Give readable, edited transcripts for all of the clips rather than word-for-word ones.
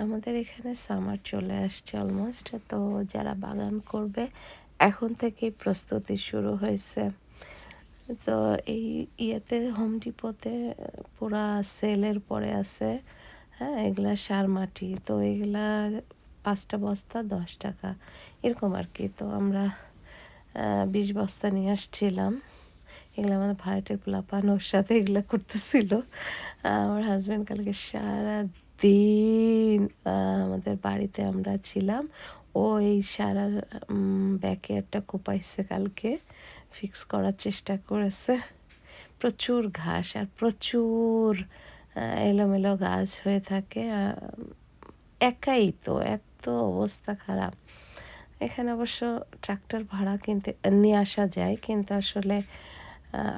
আমাদের এখানে সামার চলে আসছে অলমোস্ট। তো যারা বাগান করবে এখন থেকেই প্রস্তুতি শুরু হয়েছে। তো এই ইয়েতে হোম ডিপোতে পুরা সেলের পরে আছে। হ্যাঁ, এগুলা সার মাটি, তো এগুলা 5টা বস্তা 10 টাকা এরকম আর কি। তো আমরা 20 বস্তা নিয়ে আসছিলাম। এগুলো আমাদের ভাড়াটের পোলাপান ওর সাথে এগুলো করতেছিল। আমার হাজব্যান্ড কালকে সারা দিন আমাদের বাড়িতে আমরা ছিলাম। ও এই সারা ব্যাকয়ার্ডটা কোপাইছে, কালকে ফিক্স করার চেষ্টা করেছে। প্রচুর ঘাস আর প্রচুর এলোমেলো গাছ হয়ে থাকে। একাই তো এত অবস্থা খারাপ। এখানে অবশ্য ট্রাক্টর ভাড়া কিনতে নিয়ে আসা যায়, কিন্তু আসলে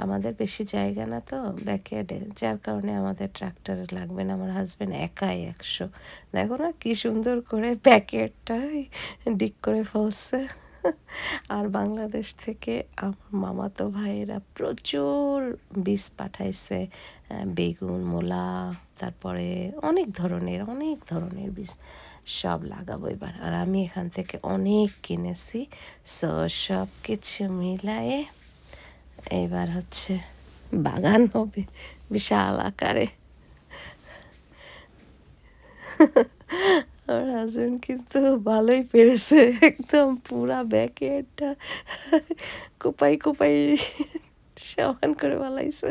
আমাদের বেশি জায়গা না তো ব্যাকয়ার্ডে, যার কারণে আমাদের ট্রাক্টর লাগবে না। আমার হাজব্যান্ড একাই 100, দেখো না কি সুন্দর করে ব্যাকয়ার্ডটাই ডিক করে ফেলছে। আর বাংলাদেশ থেকে আমার মামাতো ভাইয়েরা প্রচুর বীজ পাঠাইছে, বেগুন, মূলা, তারপরে অনেক ধরনের বীজ সব লাগাবো এবার। আর আমি এখান থেকে অনেক কিনেছি। সো সব কিছু মিলায়ে এবার হচ্ছে বাগান হবে বিশাল আকারে। আমার হাজবেন্ড কিন্তু ভালোই পেরেছে, একদম পুরা ব্যাকয়ার্ডটা কোপাই কোপাই সমান করে বালাইছে।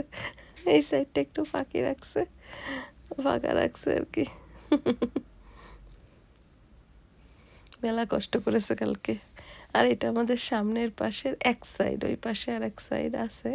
এই সাইডটা একটু ফাঁকা রাখছে আর কি। মেলা কষ্ট করেছে কালকে। আর এটা আমাদের সামনের পাশের এক সাইড, ওই পাশে আর এক সাইড আছে।